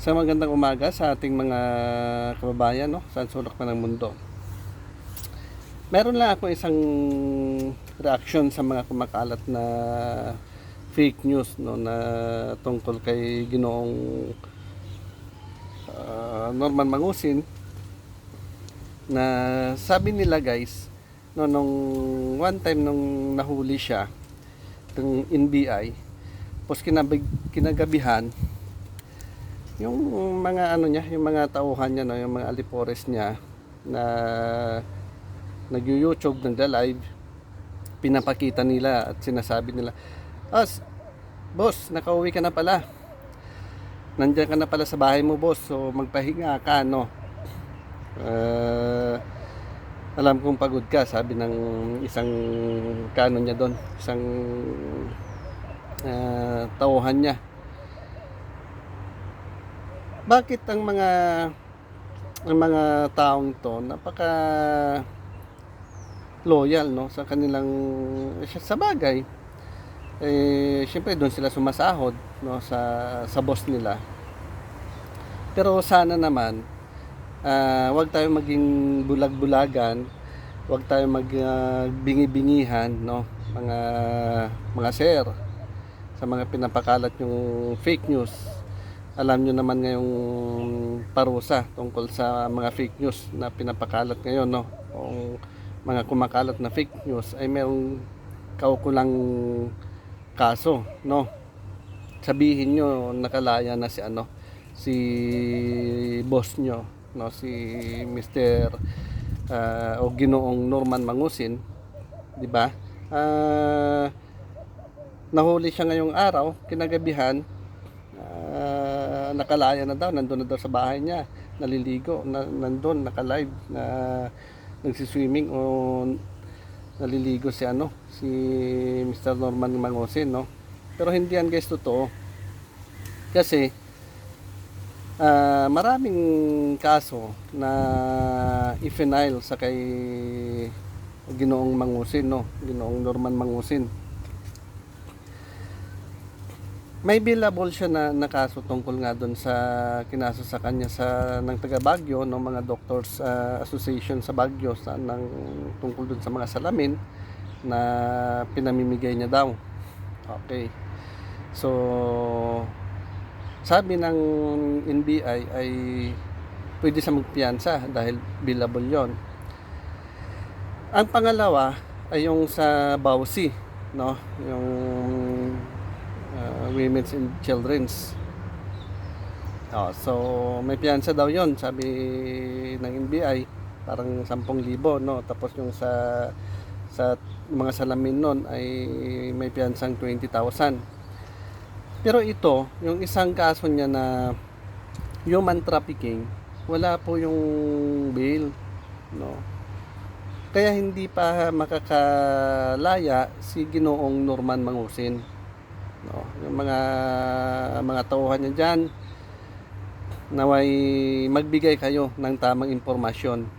Sa magandang umaga sa ating mga kababayan, no? Saan sulok man ng mundo. Meron lang ako isang reaksyon sa mga kumakalat na fake news, no, na tungkol kay Ginoong Norman Mangusin, na sabi nila guys, no, nung one time nung nahuli siya ng NBI, tapos kinagabihan, yung mga ano niya, yung mga tauhan niya, no, yung mga alipores niya na nag-YouTube, nagda-live, pinapakita nila at sinasabi nila, boss, nakauwi ka na pala. Nandiyan ka na pala sa bahay mo, boss. So, magpahinga ka, no? Alam kong pagod ka, sabi ng isang kano niya doon, isang tauhan niya. Bakit ang mga taong to napaka loyal, no, sa kanilang sa bagay, syempre doon sila sumasahod, no, sa boss nila. Pero sana naman wag tayo maging bulag-bulagan, wag tayo bingi-bingihan, no, mga sir, sa mga pinapakalat yung fake news. Alam nyo naman ngayong parusa tungkol sa mga fake news na pinapakalat ngayon, no? Kung mga kumakalat na fake news ay mayroong kaukulang kaso, no? Sabihin nyo nakalaya na si boss nyo, no, si Mr. O Ginoong Norman Mangusin, di ba? Nahuli siya ngayong araw, kinagabihan, nakalaya na daw, nandun na daw sa bahay niya, naliligo, nandun, naka-live, na nagsiswimming o naliligo si Mr. Norman Mangusin, no? Pero hindi yan guys totoo. Kasi maraming kaso na i-file sa kay Ginoong Mangusin, no? Ginoong Norman Mangusin. May billable siya na kaso tungkol nga doon sa kinaso sa kanya ng taga Baguio, no, mga Doctors Association sa Baguio, tungkol doon sa mga salamin na pinamimigay niya daw. Okay. So, sabi ng NBI ay pwede siya magpiyansa dahil billable yon. Ang pangalawa ay yung sa Bausi, no, yung Women's and Children's. So may piyansa daw yon, sabi ng NBI, parang 10,000, no. Tapos yung sa mga salamin nun ay may piyansang 20,000. Pero ito, yung isang kaso niya na human trafficking, wala po yung bail, no. Kaya hindi pa makakalaya si Ginoong Norman Mangusin, no. Yung mga tauhan niya diyan, naway magbigay kayo ng tamang impormasyon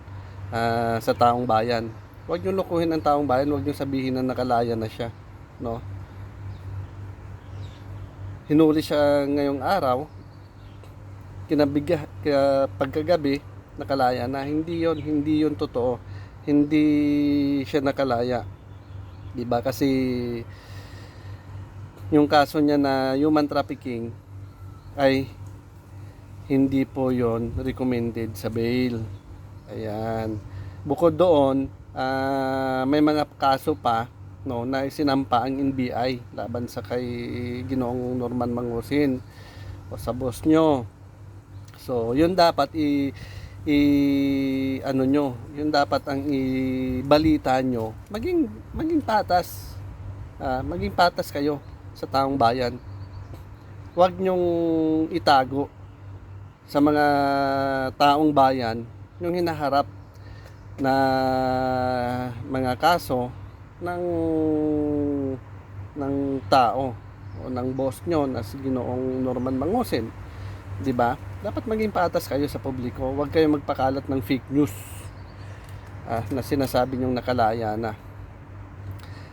sa taong bayan. Huwag niyo lokohin ang taong bayan, huwag niyo sabihin na nakalaya na siya, no. Hinuli siya ngayong araw, pagkagabi nakalaya na. Hindi yon totoo. Hindi siya nakalaya, di ba? Kasi yung kaso niya na human trafficking ay hindi po yon recommended sa bail. Ayan. Bukod doon, may mga kaso pa, no, na isinampa ang NBI laban sa kay Ginoong Norman Mangusin o sa boss nyo. So, yun dapat yun dapat ang ibalita nyo, maging patas, maging patas kayo sa taong bayan. Huwag nyong itago sa mga taong bayan yung hinaharap na mga kaso ng tao o ng boss nyo na si Ginoong Norman Mangusin, di ba? Dapat maging patas kayo sa publiko. Huwag kayong magpakalat ng fake news na sinasabi nyong nakalaya na,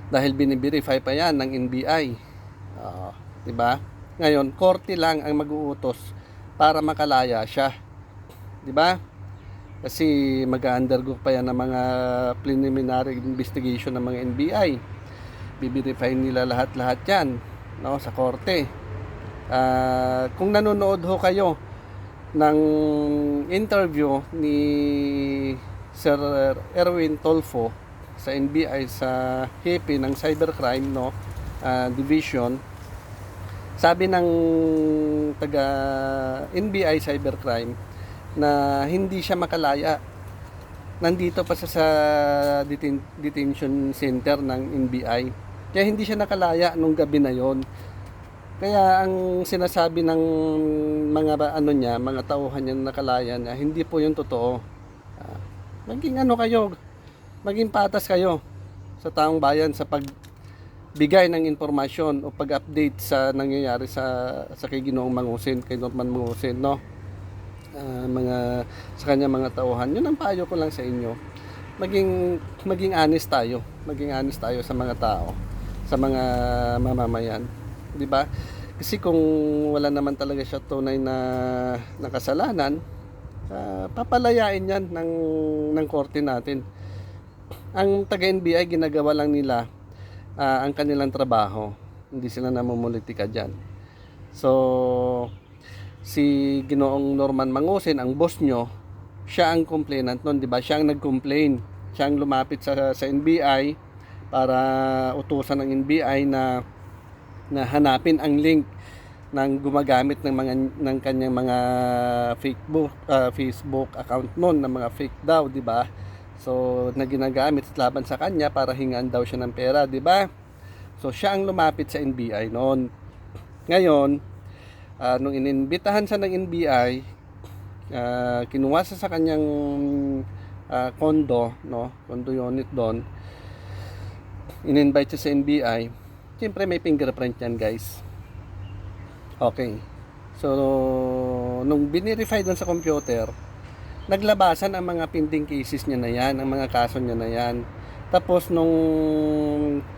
dahil bini-verify pa yan ng NBI, di ba? Ngayon, korte lang ang mag-uutos para makalaya siya, 'di ba? Kasi mag-undergo pa yan ng mga preliminary investigation ng mga NBI. Biverify nila lahat-lahat yan, no, sa korte. Kung nanonood ho kayo ng interview ni Sir Erwin Tolfo sa NBI, sa hepe ng cybercrime, no, division, sabi ng taga NBI cybercrime na hindi siya makalaya. Nandito pa sa detention center ng NBI. Kaya hindi siya nakalaya nung gabi na yon. Kaya ang sinasabi ng mga mga tauhan niya na nakalaya na hindi po yung totoo. Maging kayo, maging patas kayo sa taong bayan sa pagbigay ng impormasyon o pag-update sa nangyayari sa kay Ginoong Mangusin, kay Norman Mangusin, no? Sa kanya mga tauhan. Yun ang payo ko lang sa inyo. Maging honest tayo. Maging honest tayo sa mga tao, sa mga mamamayan, 'di ba? Kasi kung wala naman talaga siya tunay na kasalanan, papalayain 'yan ng korte natin. Ang taga NBI, ginagawa lang nila ang kanilang trabaho. Hindi sila namumulitika diyan. So si Ginoong Norman Mangusin, ang boss nyo, siya ang complainant nun, di ba? Siya ang nag-complain. Siya ang lumapit sa NBI para utusan ng NBI na hanapin ang link ng gumagamit ng kanyang mga Facebook account noon, ng mga fake daw, di ba? So na ginagamit laban sa kanya para hingaan daw siya ng pera, di ba? So siya ang lumapit sa NBI noon. Ngayon, nung ininbitahan siya ng NBI, kinuha sa kanyang condo, no, condo unit doon, in-invite siya sa NBI. Siyempre may fingerprint yan, guys. Okay, so nung binirify doon sa computer, naglabasan ang mga pending cases niya na yan, ang mga kaso niya na yan. Tapos nung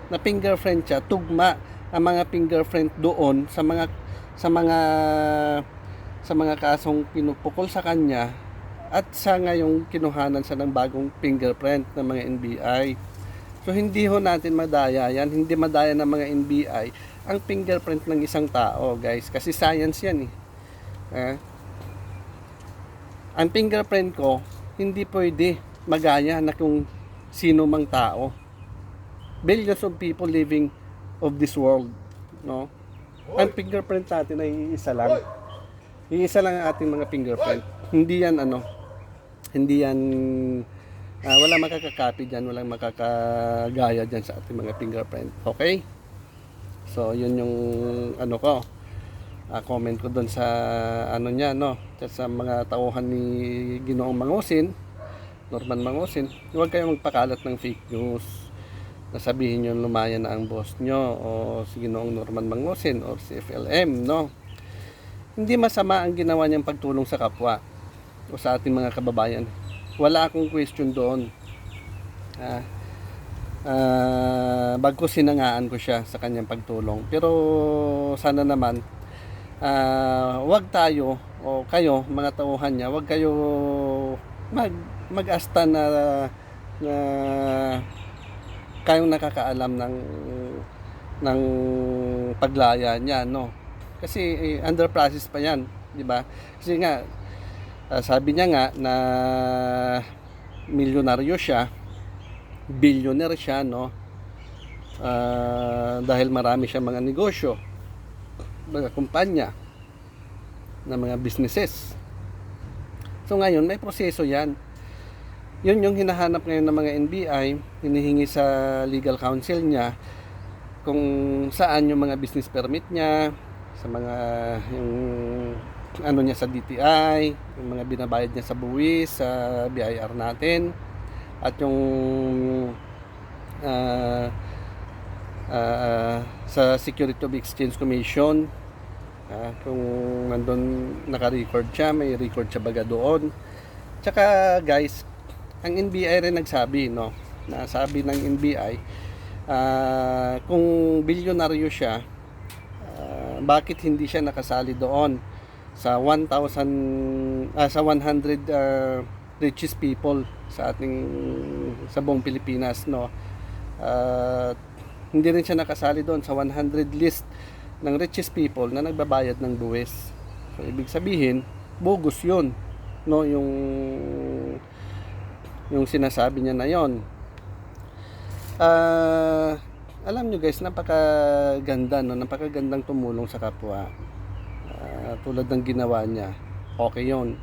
na fingerprint siya, tugma ang mga fingerprint doon sa mga kasong pinupukol sa kanya, at sa ngayong kinuhanan sa ng bagong fingerprint ng mga NBI. So hindi ho natin madaya yan, hindi madaya ng mga NBI ang fingerprint ng isang tao, guys, kasi science yan ang fingerprint ko hindi pwede magaya na kung sino mang tao. Billions of people living of this world, no? Ang fingerprint natin ay iisa lang. Iisa lang ang ating mga fingerprint. Hindi yan wala makakakopy diyan, walang makakagaya diyan sa ating mga fingerprint. Okay? So, yun yung comment ko doon sa niya, no? Sa mga tauhan ni Ginoong Mangusin, Norman Mangusin. Huwag kayong magpakalat ng fake news. Sabihin nyo lumaya na ang boss nyo o si Ginoong Norman Mangusin o si FLM, no? Hindi masama ang ginawa niyang pagtulong sa kapwa o sa ating mga kababayan. Wala akong question doon. Bagkus sinangaan ko siya sa kanyang pagtulong. Pero sana naman wag tayo o kayo mga tauhan niya, wag kayo mag-asta na kayong nakakaalam ng paglaya niya, no? Kasi under process pa 'yan, 'di ba? Kasi nga sabi niya nga na milyonaryo siya, billionaire siya, no? Dahil marami siya mga negosyo, mga kumpanya, na mga businesses. So ngayon may proseso 'yan. Yun yung hinahanap ngayon ng mga NBI, hinihingi sa legal counsel niya kung saan yung mga business permit niya, sa mga yung niya sa DTI, yung mga binabayad niya sa buwis, sa BIR natin, at yung sa Security of Exchange Commission, kung nandun naka-record siya, may record siya baga doon. Tsaka guys, ang NBI rin nagsabi, no, na sabi ng NBI, kung bilyonaryo siya, bakit hindi siya nakasali doon sa 100 richest people sa ating sa buong Pilipinas, no. At hindi rin siya nakasali doon sa 100 list ng richest people na nagbabayad ng buwis. So ibig sabihin, bogus 'yun, no, yung sinasabi niya na 'yon. Alam nyo guys, napakaganda, no, napakagandang tumulong sa kapwa. Tulad ng ginawa niya, okay 'yon,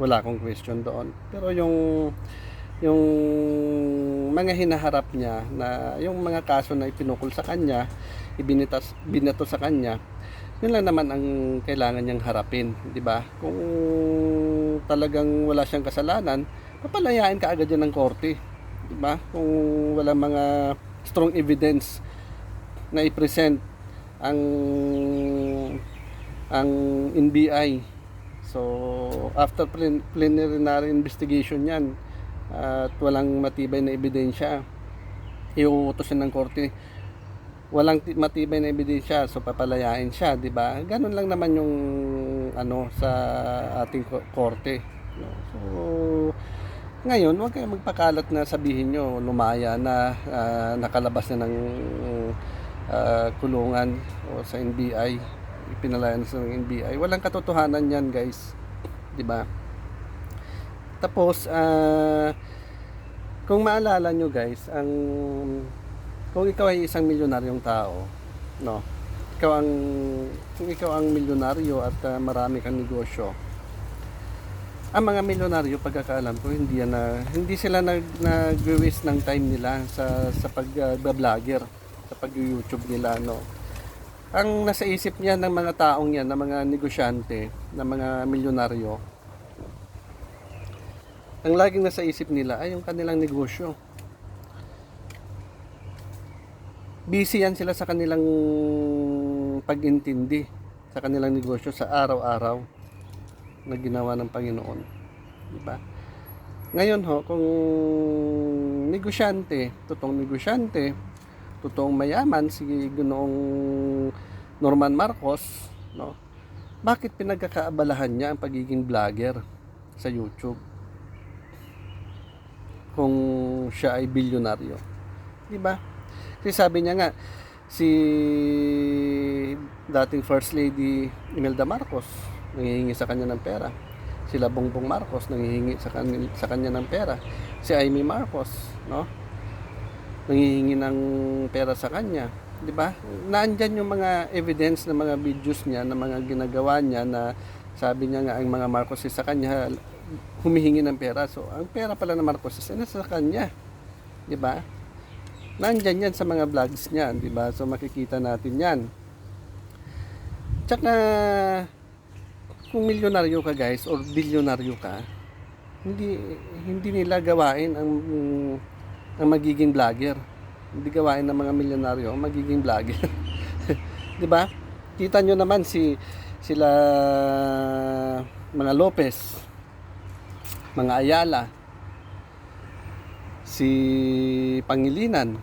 wala akong question doon. Pero yung mga hinaharap niya, na yung mga kaso na ipinukol sa kanya, binato sa kanya, yun lang naman ang kailangan niyang harapin, di ba? Kung talagang wala siyang kasalanan, papalayain ka agad yan ng korte, di ba? Kung wala mga strong evidence na i-present ang NBI. So after preliminary investigation yan, at walang matibay na ebidensya, iuutos siya ng korte. Walang matibay na ebidensya, so papalayain siya, di ba? Ganun lang naman yung sa ating korte, no? So ngayon, huwag kayong magpakalat na sabihin nyo lumaya na, nakalabas na ng kulungan o sa NBI, ipinalayan sa ng NBI. Walang katotohanan yan guys, di ba? Tapos kung maalala nyo guys, kung ikaw ay isang milyonaryong tao, no, kung ikaw ang milyonaryo at marami kang negosyo, ang mga milyonaryo, pagkakaalam ko, hindi sila nag-waste ng time nila sa pag-vlogger, sa pag-YouTube nila, no. Ang nasa isip niya ng mga taong yan, ng mga negosyante, ng mga milyonaryo, ang laging nasa isip nila ay yung kanilang negosyo. Busy yan sila sa kanilang pag-intindi sa kanilang negosyo sa araw-araw na ginawa ng Panginoon, di ba? Ngayon kung totoong mayaman si Ginoong Norman Marcos, no? Bakit pinagkakaabalahan niya ang pagiging vlogger sa YouTube kung siya ay bilyonaryo, di ba? Kasi sabi niya nga, si dating First Lady Imelda Marcos nanghihingi sa kanya ng pera, sila Bongbong Marcos nanghihingi sa kanya ng pera, si Amy Marcos, no, nanghihingi ng pera sa kanya, di ba? Naandyan yung mga evidence ng mga videos niya, ng mga ginagawa niya, na sabi niya nga ang mga Marcos sa kanya humihingi ng pera. So ang pera pala ng Marcos ay nasa kanya, di ba? Nandyan yan sa mga vlogs niya, di ba? So makikita natin yan. Tsaka kung milyonaryo ka guys or bilyonaryo ka, hindi nila gawain ang magiging vlogger. Hindi gawain ng mga milyonaryo ang magiging vlogger. Di ba? Kita nyo naman sila mga Lopez, mga Ayala, si Pangilinan,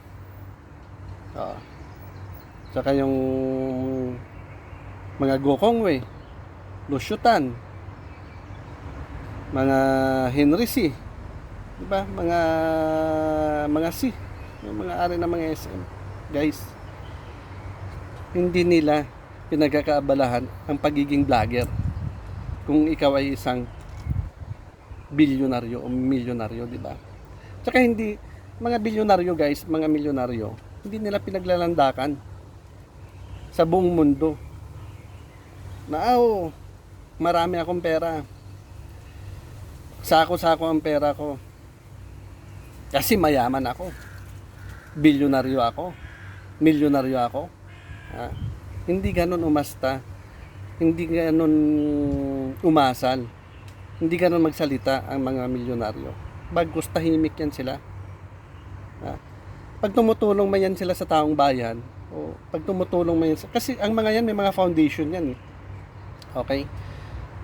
saka yung mga Gokongwei, Lusyutan, mga Henry C, diba? Mga C, yung mga ari ng mga SM, guys. Hindi nila pinagkakaabalahan ang pagiging vlogger kung ikaw ay isang bilyonaryo o milyonaryo, diba? Tsaka hindi, mga bilyonaryo guys, mga milyonaryo, hindi nila pinaglalandakan sa buong mundo na marami akong pera, sako-sako ang pera ko kasi mayaman ako, bilyonaryo ako, milyonaryo ako. Hindi ganun umasta, hindi ganun umasal, hindi ganun magsalita ang mga milyonaryo. Bagkus tahimik yan sila. Pag tumutulong man yan sila sa taong bayan, o pag tumutulong man yan, kasi ang mga yan may mga foundation yan, okay?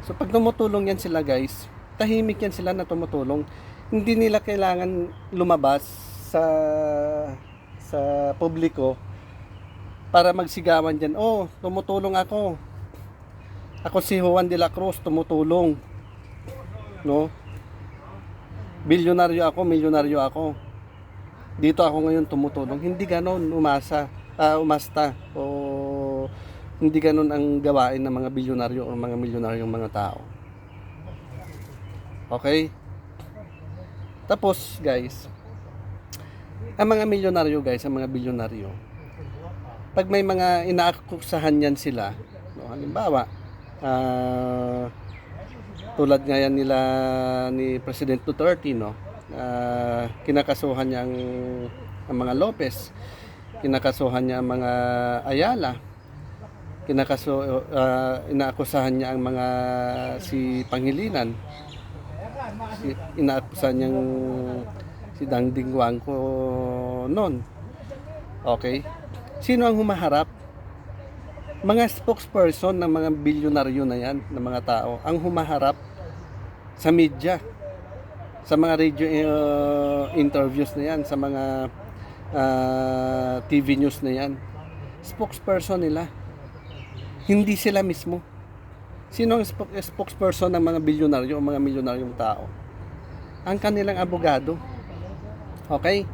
So pag tumutulong yan sila guys, tahimik yan sila na tumutulong. Hindi nila kailangan lumabas sa publiko para magsigawan dyan, tumutulong ako, Ako si Juan de la Cruz, tumutulong, no? Bilyonaryo ako, milyonaryo ako. Dito ako ngayon tumutulong. Hindi ganon umasta o hindi ganon ang gawain ng mga bilyonaryo o mga milyonaryong mga tao. Okay? Tapos, guys, ang mga milyonaryo, guys, ang mga bilyonaryo, pag may mga inaakusahan yan sila, no, halimbawa, tulad ngayon nila ni President Duterte, no, kinakasuhan niya ang mga Lopez, kinakasuhan niya ang mga Ayala, inaakusahan niya ang mga si Pangilinan, inaakusahan niyang si Dangding Wangko noon. Okay? Sino ang humaharap? Mga spokesperson ng mga bilyonaryo na yan, ng mga tao, ang humaharap sa media, sa mga radio interviews na yan, sa mga TV news na yan. Spokesperson nila. Hindi sila mismo. Sino ang spokesperson ng mga bilyonaryo o mga milyonaryong tao? Ang kanilang abogado. Okay?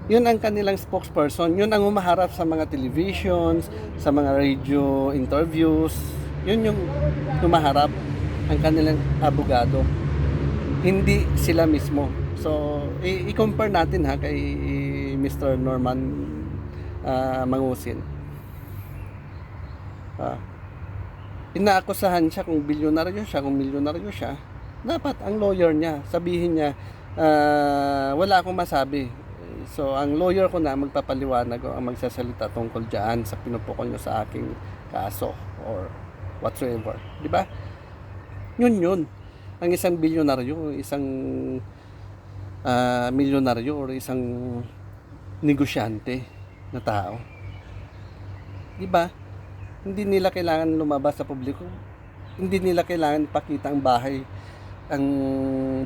Yun ang kanilang spokesperson. Yun ang humaharap sa mga televisions, sa mga radio interviews. Yun yung humaharap, ang kanilang abogado. Hindi sila mismo. So, i-compare natin kay Mr. Norman Mangusin. Inaakusahan siya kung bilyonaryo siya, kung milyonaryo siya. Dapat ang lawyer niya, sabihin niya, wala akong masabi. So, ang lawyer ko na magpapaliwanag o ang magsasalita tungkol dyan sa pinupukol nyo sa aking kaso or whatsoever. Di ba? Yun. Ang isang bilyonaryo, isang milyonaryo or isang negosyante na tao. Di ba? Hindi nila kailangan lumabas sa publiko. Hindi nila kailangan ipakita ang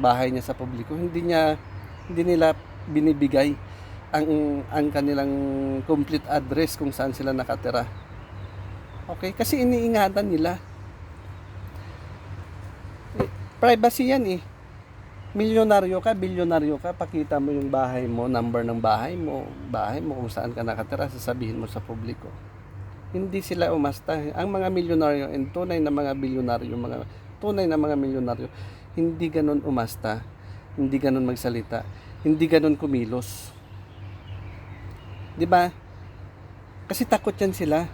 bahay niya sa publiko. Hindi nila binibigay ang kanilang complete address kung saan sila nakatira. Okay? Kasi iniingatan nila. Privacy yan eh. Milyonaryo ka, bilyonaryo ka, pakita mo yung bahay mo, number ng bahay mo kung saan ka nakatira, sasabihin mo sa publiko. Hindi sila umasta. Ang mga milyonaryo and tunay na mga bilyonaryo, tunay na mga milyonaryo, hindi ganun umasta, hindi ganun magsalita, hindi ganun kumilos. 'Di ba? Kasi takot yan sila.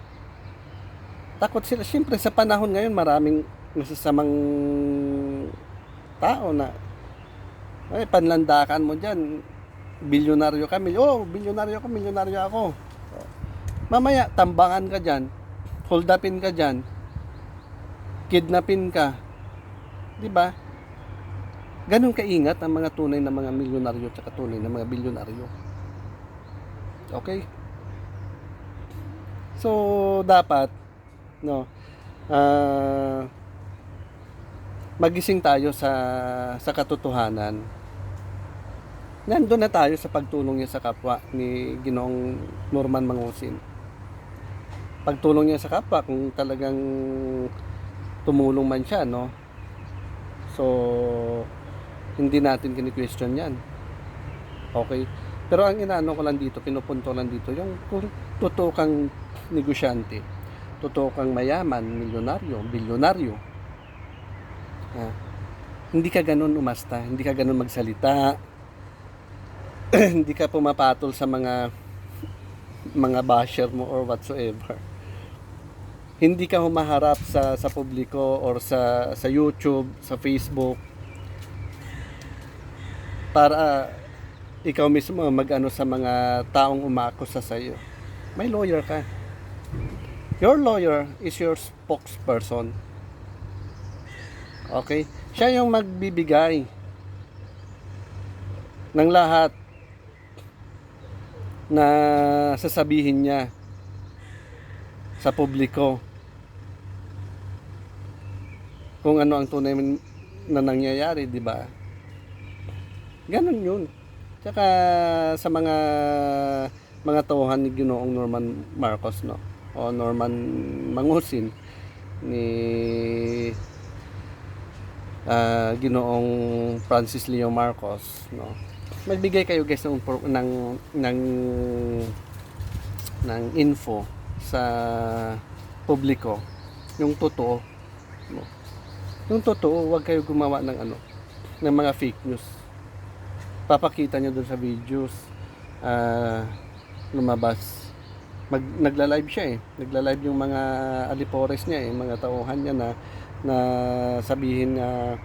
Takot sila. Siyempre sa panahon ngayon maraming masasamang tao na panlandakan mo diyan. Bilyonaryo ka, bilyonaryo ka, milyonaryo ako. Mamaya tambangan ka diyan. Hold upin ka diyan. Kidnapin ka. 'Di ba? Ganun kaingat ang mga tunay na mga milyonaryo at tunay na mga bilyonaryo. Okay? So, dapat, no, magising tayo sa katotohanan. Nandun na tayo sa pagtulong niya sa kapwa ni Ginoong Norman Mangusin. Pagtulong niya sa kapwa, kung talagang tumulong man siya, no? So, hindi natin kini-question yan. Okay? Pero ang inaano ko lang dito, pinupunto lang dito, yung kung totoo kang negosyante, totoo kang mayaman, milyonaryo, bilyonaryo, hindi ka ganun umasta, hindi ka ganun magsalita, hindi ka pumapatol sa mga basher mo or whatsoever. Hindi ka humaharap sa publiko or sa YouTube, sa Facebook, para ikaw mismo mag-ano sa mga taong umaakusa sa iyo. May lawyer ka. Your lawyer is your spokesperson. Okay? Siya yung magbibigay ng lahat na sasabihin niya sa publiko kung ano ang tunay na nangyayari, di ba? Ganun yun. Tsaka sa mga tauhan ni Ginoong Norman Marcos, no, o Norman Mangusin, ni Ginoong Francis Leo Marcos, no? Magbigay kayo guys ng info sa publiko, yung totoo, no? Yung totoo, huwag kayo gumawa ng mga fake news. Papakita nyo dun sa videos, lumabas, nagla-live siya nagla-live yung mga alipores niya mga tauhan niya na sabihin na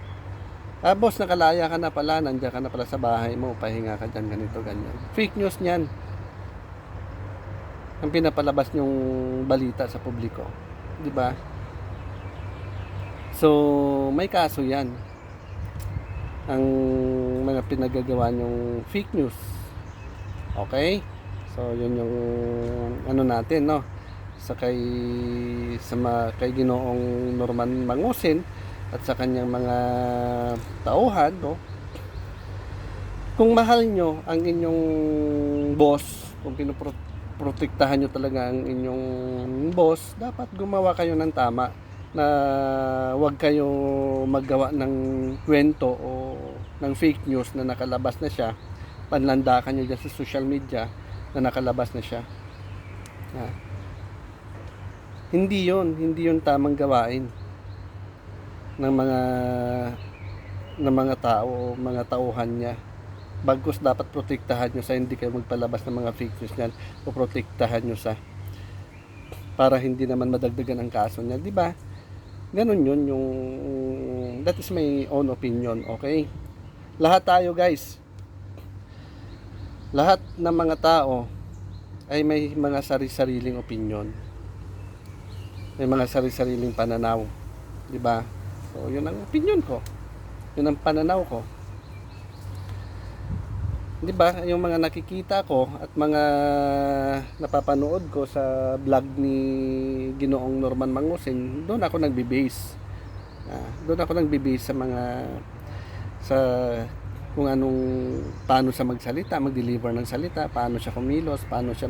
boss, nakalaya ka na pala, nandiyan ka na pala sa bahay mo, pahinga ka dyan, ganito, ganyan. Fake news niyan ang pinapalabas yung balita sa publiko, di ba? So may kaso yan, ang mga pinagagawa yung fake news. Okay, so yun yung natin, no, kay Ginoong Norman Mangusin at sa kanyang mga tauhan, no. Kung mahal nyo ang inyong boss, kung pinoprotektahan nyo talaga ang inyong boss, dapat gumawa kayo ng tama, na wag kayo maggawa ng kwento o ng fake news na nakalabas na siya, panlandakan nyo dyan sa social media na nakalabas na siya. Hindi yun tamang gawain ng mga tao o mga tauhan niya. Bagkus dapat protektahan nyo sa hindi kayo magpalabas ng mga fake news niyan, o protektahan nyo sa para hindi naman madagdagan ang kaso niya, di ba? Ganun yun, that is my own opinion, okay? Lahat tayo guys, lahat ng mga tao ay may mga sari-sariling opinion, may mga sari-sariling pananaw, di ba? So yun ang opinion ko, yun ang pananaw ko, di ba? Yung mga nakikita ko at mga napapanood ko sa vlog ni Ginoong Norman Mangusin, doon ako nagbe-base. Doon ako nagbe-base sa kung paano siya magsalita, mag-deliver ng salita, paano siya kumilos, paano siya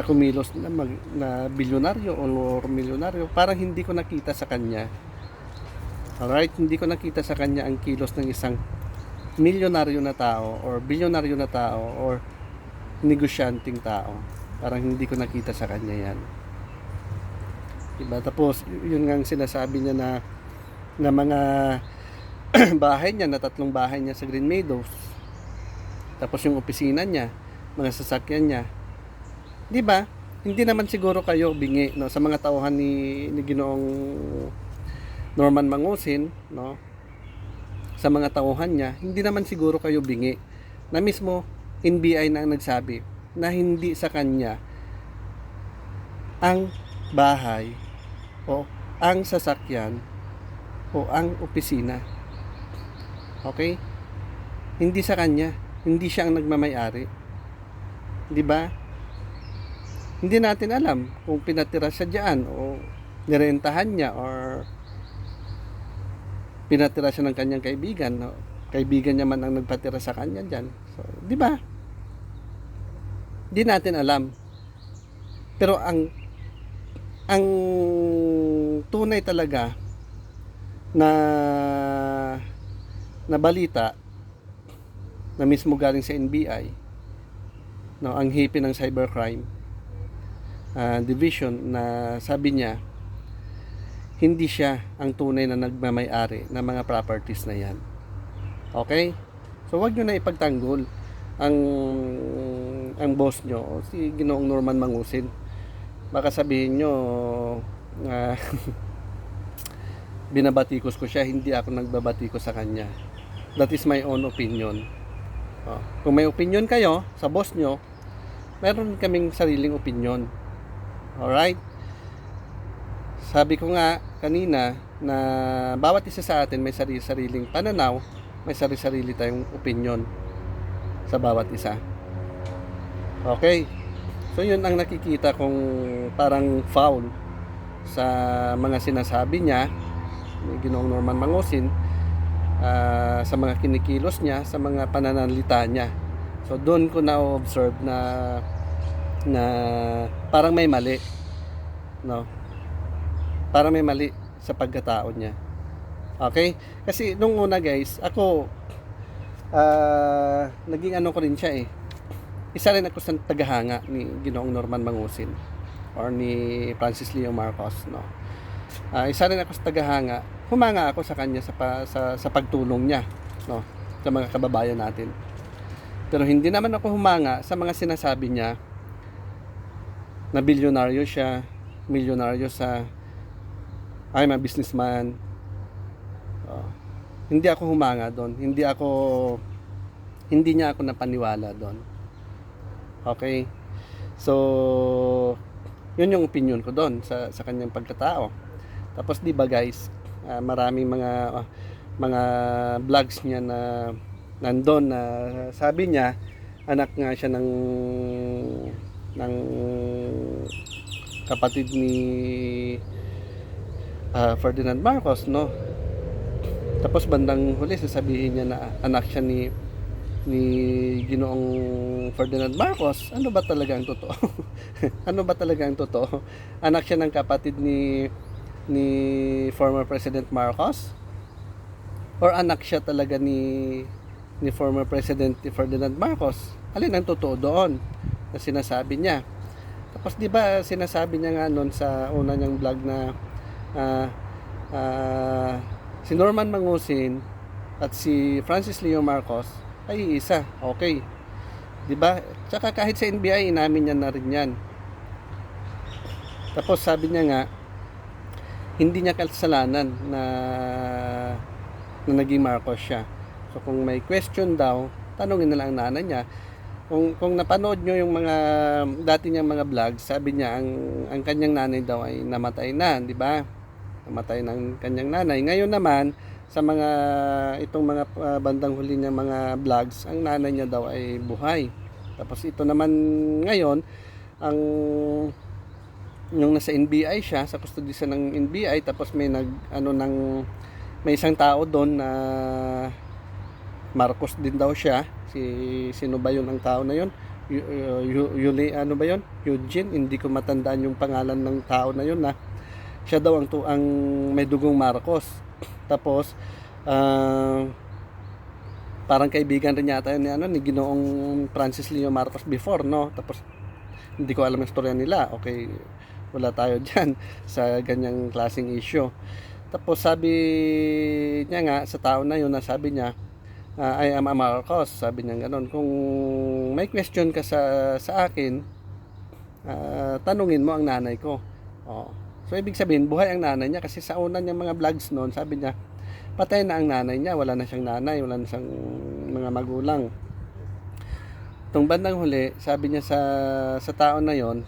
kumilos na bilyonaryo o milyonaryo. Parang hindi ko nakita sa kanya. Alright, hindi ko nakita sa kanya ang kilos ng isang milyonaryo na tao or bilyonaryo na tao or negosyanteng tao. Parang hindi ko nakita sa kanya yan. Diba? Tapos yun nga ang sinasabi niya na mga bahay niya, na 3 bahay niya sa Green Meadows. Tapos yung opisina niya, mga sasakyan niya. Di ba? Hindi naman siguro kayo bingi, no, sa mga tauhan ni Ginoong Norman Mangusin, no, sa mga tauhan niya, hindi naman siguro kayo bingi na mismo NBI na nagsabi na hindi sa kanya ang bahay o ang sasakyan o ang opisina. Okay? Hindi sa kanya, hindi siya ang nagmamay-ari. Di ba? Hindi natin alam kung pinatira siya diyan o nirentahan niya or pinatira siya ng kanyang kaibigan, no? Kaibigan niya man ang nagpatira sa kanya diyan. So, di ba? Hindi natin alam. Pero ang tunay talaga na balita na mismo galing sa NBI, no, ang hipi ng cybercrime division, na sabi niya hindi siya ang tunay na nagmamay-ari ng mga properties na yan. Okay? So wag niyo na ipagtanggol ang boss nyo o si Ginoong Norman Mangusin. Baka sabihin nyo binabatikos ko siya, hindi ako nagbabatikos sa kanya. That is my own opinion. Kung may opinion kayo sa boss nyo, meron kaming sariling opinion. Alright? Sabi ko nga kanina na bawat isa sa atin may sariling pananaw, may sarili tayong opinion sa bawat isa. Okay? So yun ang nakikita kong parang foul sa mga sinasabi niya ni Ginoong Norman Mangusin, sa mga kinikilos niya, sa mga pananalita niya So doon ko na-observe na parang may mali, no? Parang may mali sa pagkatao niya. Okay? Kasi nung una guys, ako naging ano ko rin siya eh. Isa rin ako sa tagahanga ni Ginoong Norman Mangusin or ni Francis Leo Marcos, no. Isa rin ako sa tagahanga. Humanga ako sa kanya sa pagtulong niya, no, sa mga kababayan natin. Pero hindi naman ako humanga sa mga sinasabi niya na bilyonaryo siya, milyonaryo sa I'm a businessman. Hindi ako humanga doon. Hindi niya ako napaniwala doon. Okay? So, yun yung opinion ko doon sa kanyang pagkatao. Tapos 'di ba guys, maraming mga vlogs niya na nandoon na sabi niya anak nga siya ng kapatid ni Ferdinand Marcos, no? Tapos bandang huli sasabihin niya na anak siya ni Ginoong Ferdinand Marcos. Ano ba talaga ang totoo? Ano ba talaga ang totoo? Anak siya ng kapatid ni former President Marcos? Or anak siya talaga ni former President Ferdinand Marcos? Alin ang totoo doon na sinasabi niya? Tapos 'di ba sinasabi niya nga noon sa una niyang vlog na si Norman Mangusin at si Francis Leo Marcos ay isa. Okay. 'Di ba? Tsaka kahit sa NBI inamin niya na rin 'yan. Tapos sabi niya nga hindi niya kasalanan na naging Marcos siya. So kung may question daw, tanungin na lang ang nanay niya. Kung napanood nyo yung mga dati niyang mga vlog, sabi niya ang kanyang nanay daw ay namatay na, di ba? Namatay ng kanyang nanay. Ngayon naman sa itong mga bandang huli niya mga vlogs, ang nanay niya daw ay buhay. Tapos ito naman ngayon ang yung nasa NBI siya, sa custody siya ng NBI, tapos may may isang tao doon na Marcos din daw siya. Sino ba yun ang tao na yun? Ano ba yun? Eugene, hindi ko matandaan yung pangalan ng tao na yun na siya daw ang may dugong Marcos. Tapos parang kaibigan rin yata ni Ginoong Francis Leo Marcos before, no? Tapos hindi ko alam ang istorya nila. Okay, wala tayo diyan sa ganyang klaseng issue. Tapos sabi niya nga sa tao na yun, na sabi niya I am a Marcos, sabi niya gano'n. Kung may question ka sa akin, tanungin mo ang nanay ko. So ibig sabihin buhay ang nanay niya, kasi sa una niyang mga vlogs noon sabi niya patay na ang nanay niya, wala na siyang nanay, wala na siyang mga magulang. Itong bandang huli sabi niya sa tao na yon,